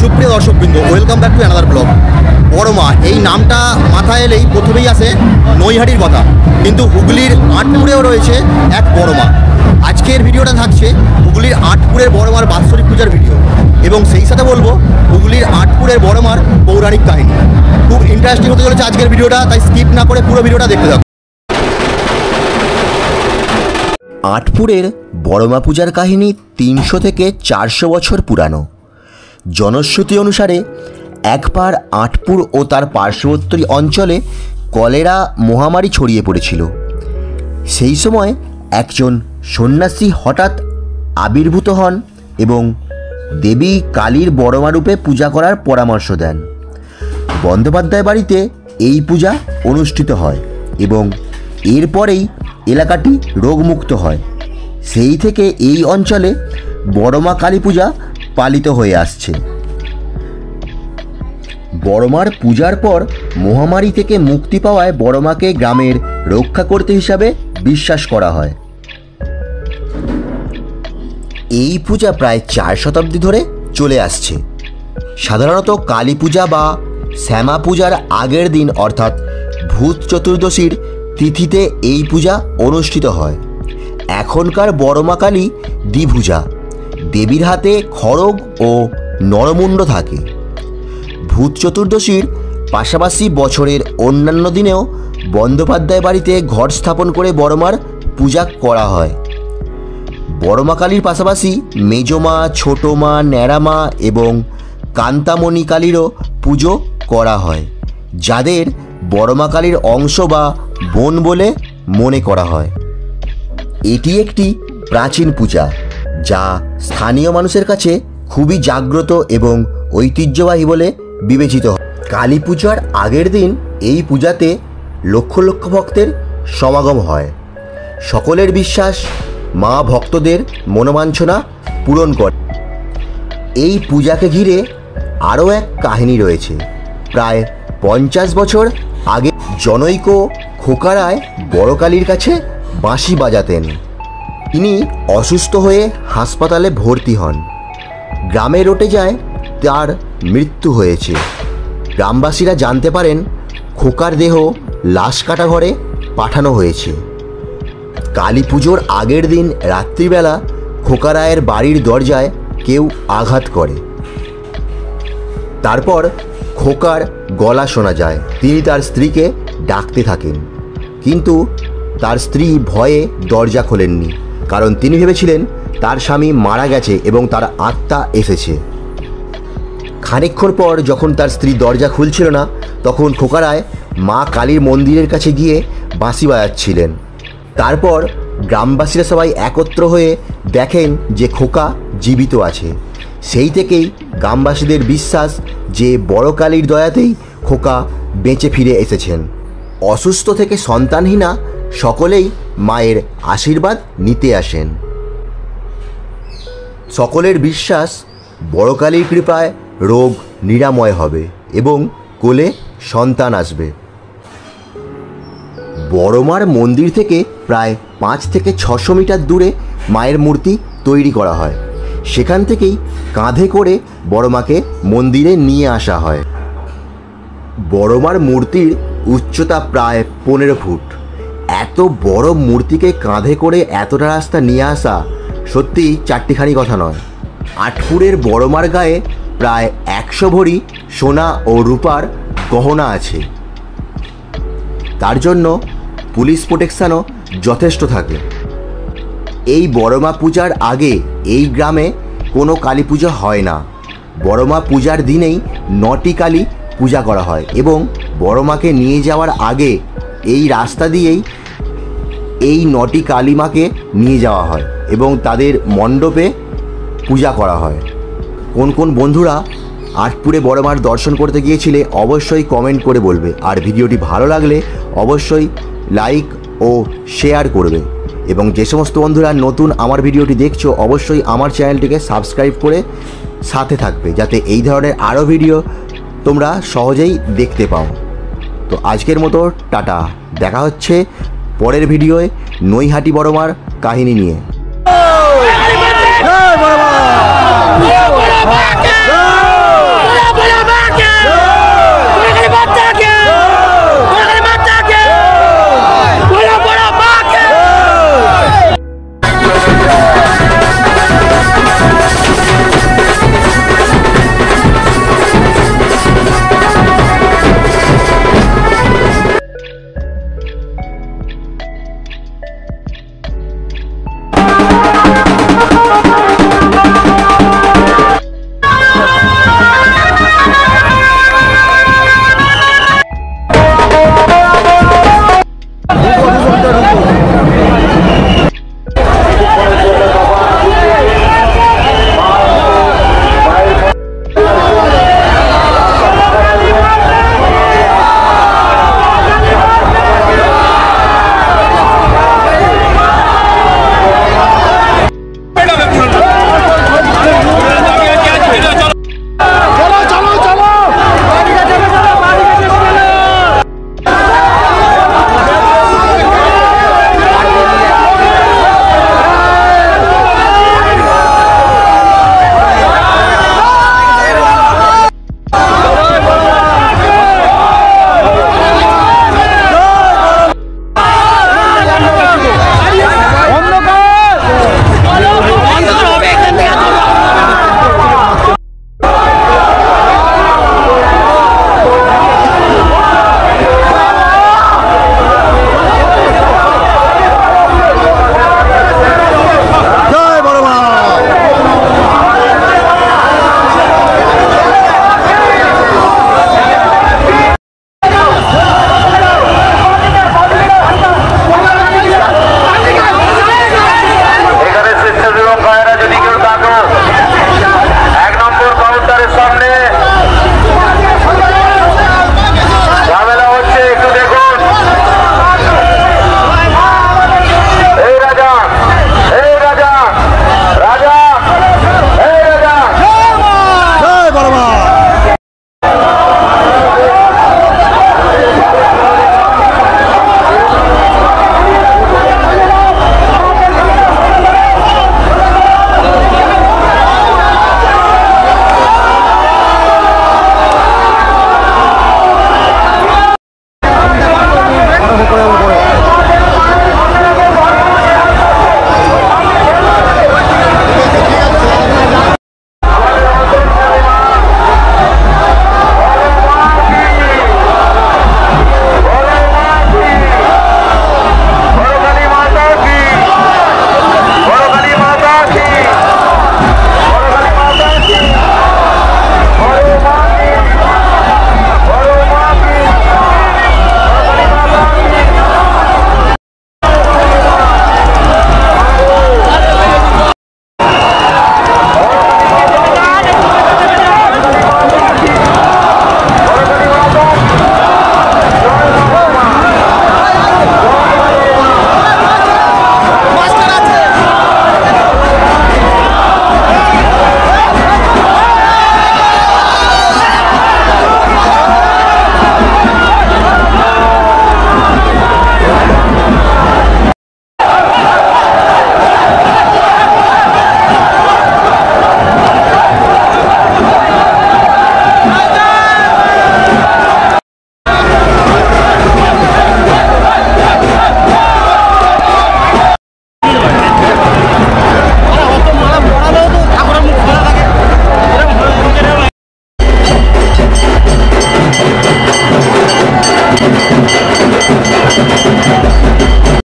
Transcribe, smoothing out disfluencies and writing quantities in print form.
সুপ্রিয় দর্শকবৃন্দ, welcome back to another blog. বড়মা এই নামটা মাথায় এলেই প্রথমেই আসে নৈহাটির কথা, কিন্তু হুগলির আটপুরেও রয়েছে এক বড়মা। আজকের ভিডিওটা থাকছে হুগলির আটপুরের বড়মার বাৎসরিক পূজার ভিডিও, এবং সেই সাথে বলবো হুগলির আটপুরের বড়মার পৌরাণিক কাহিনী। খুব ইন্টারেস্টিং হতে চলেছে আজকের ভিডিওটা, তাই স্কিপ না করে পুরো ভিডিওটা দেখতে থাকুন। আটপুরের বড়মা পূজার কাহিনী 300 থেকে 400 বছর পুরানো। জনশ্রুতি অনুসারে একবার আটপুর ও তার পার্শ্ববর্তী অঞ্চলে কলেরা মহামারী ছড়িয়ে পড়েছিল। সেই সময় একজন সন্ন্যাসী হঠাৎ আবির্ভূত হন এবং দেবী কালীর বড়মা রূপে পূজা করার পরামর্শ দেন। বন্দ্যোপাধ্যায় বাড়িতে এই পূজা অনুষ্ঠিত হয় এবং এরপরেই এলাকাটি রোগমুক্ত হয়। সেই থেকে এই অঞ্চলে বড়মা কালী পূজা পালিত হয়ে আসছে। বড়মার পূজার পর মহামারী থেকে মুক্তি পাওয়ায় বড়মাকে গ্রামের রক্ষাকর্তা হিসাবে বিশ্বাস করা হয়। এই পূজা প্রায় 4 শতাব্দী ধরে চলে আসছে। সাধারণত কালী পূজা বা শ্যামা পূজার আগের দিন অর্থাৎ ভূত চতুর্দশীর তিথিতে এই পূজা অনুষ্ঠিত হয়। এখনকার বড়মা কালী দ্বিভুজা, দেবীর হাতে খড়গ ও নরমুণ্ড থাকে। ভূত চতুর্দশীর পাশাপাশি বছরের অন্যান্য দিনেও বন্দ্যোপাধ্যায় বাড়িতে ঘট স্থাপন করে বড়মার পূজা করা হয়। বড়মা কালীর পাশাপাশি মেজমা, ছোটমা, ন্যাড়ামা এবং কান্তামণি কালীরও পুজো করা হয়, যাদের বড়মা কালীর অংশ বা বোন বলে মনে করা হয়। এটি একটি প্রাচীন পূজা যা স্থানীয় মানুষের কাছে খুবই জাগ্রত এবং ঐতিহ্যবাহী বলে বিবেচিত হয়। কালী পূজার আগের দিন এই পূজাতে লক্ষ লক্ষ ভক্তের সমাগম হয়। সকলের বিশ্বাস মা ভক্তদের মনোবাঞ্ছনা পূরণ করে। এই পূজাকে ঘিরে আরও এক কাহিনী রয়েছে। প্রায় 50 বছর আগে জনৈক খোকারায় বড় কালীর কাছে বাঁশি বাজাতেন। তিনি অসুস্থ হয়ে হাসপাতালে ভর্তি হন। গ্রামে রটে যায় তার মৃত্যু হয়েছে। গ্রামবাসীরা জানতে পারেন খোকার দেহ লাশ কাটা ঘরে পাঠানো হয়েছে। কালী পুজোর আগের দিন রাত্রিবেলা খোকারায়ের বাড়ির দরজায় কেউ আঘাত করে। তারপর খোকার গলা শোনা যায়। তিনি তার স্ত্রীকে ডাকতে থাকেন, কিন্তু তার স্ত্রী ভয়ে দরজা খোলেননি, কারণ তিনি ভেবেছিলেন তার স্বামী মারা গেছে এবং তার আত্মা এসেছে। খানিকক্ষণ পর যখন তার স্ত্রী দরজা খুলছিল না, তখন খোকারায় মা কালীর মন্দিরের কাছে গিয়ে বাঁশি বাজাচ্ছিলেন। তারপর গ্রামবাসীরা সবাই একত্র হয়ে দেখেন যে খোকা জীবিত আছে। সেই থেকেই গ্রামবাসীদের বিশ্বাস যে বড় কালীর দয়াতেই খোকা বেঁচে ফিরে এসেছেন। অসুস্থ থেকে সন্তানহীনা সকলেই মায়ের আশীর্বাদ নিতে আসেন। সকলের বিশ্বাস বড় কালীর কৃপায় রোগ নিরাময় হবে এবং কোলে সন্তান আসবে। বড়মার মন্দির থেকে প্রায় 5 থেকে 600 মিটার দূরে মায়ের মূর্তি তৈরি করা হয়। সেখান থেকেই কাঁধে করে বড়মাকে মন্দিরে নিয়ে আসা হয়। বড়মার মূর্তির উচ্চতা প্রায় 15 ফুট। এত বড় মূর্তিকে কাঁধে করে এতটা রাস্তা নিয়ে আসা সত্যি চারটিখানি কথা নয়। আটপুরের বড়মার গায়ে প্রায় 100 ভরি সোনা ও রূপার গহনা আছে। তার জন্য পুলিশ প্রোটেকশনও যথেষ্ট থাকে। এই বড়মা পূজার আগে এই গ্রামে কোনো কালী পূজা হয় না। বড়মা পূজার দিনেই 9টি কালী পূজা করা হয় এবং বড়মাকে নিয়ে যাওয়ার আগে এই রাস্তা দিয়েই এই 9টি কালী মাকে নিয়ে যাওয়া হয় এবং তাদের মণ্ডপে পূজা করা হয়। কোন কোন বন্ধুরা আটপুরে বড়মার দর্শন করতে গিয়েছিলে অবশ্যই কমেন্ট করে বলবে, আর ভিডিওটি ভালো লাগলে অবশ্যই লাইক ও শেয়ার করবে। এবং যে সমস্ত বন্ধুরা নতুন আমার ভিডিওটি দেখছো অবশ্যই আমার চ্যানেলটিকে সাবস্ক্রাইব করে সাথে থাকবে, যাতে এই ধরনের আরও ভিডিও তোমরা সহজেই দেখতে পাও। তো আজকের মতো টাটা, দেখা হচ্ছে পরের ভিডিওয়ে নৈহাটি বড়মার কাহিনী নিয়ে।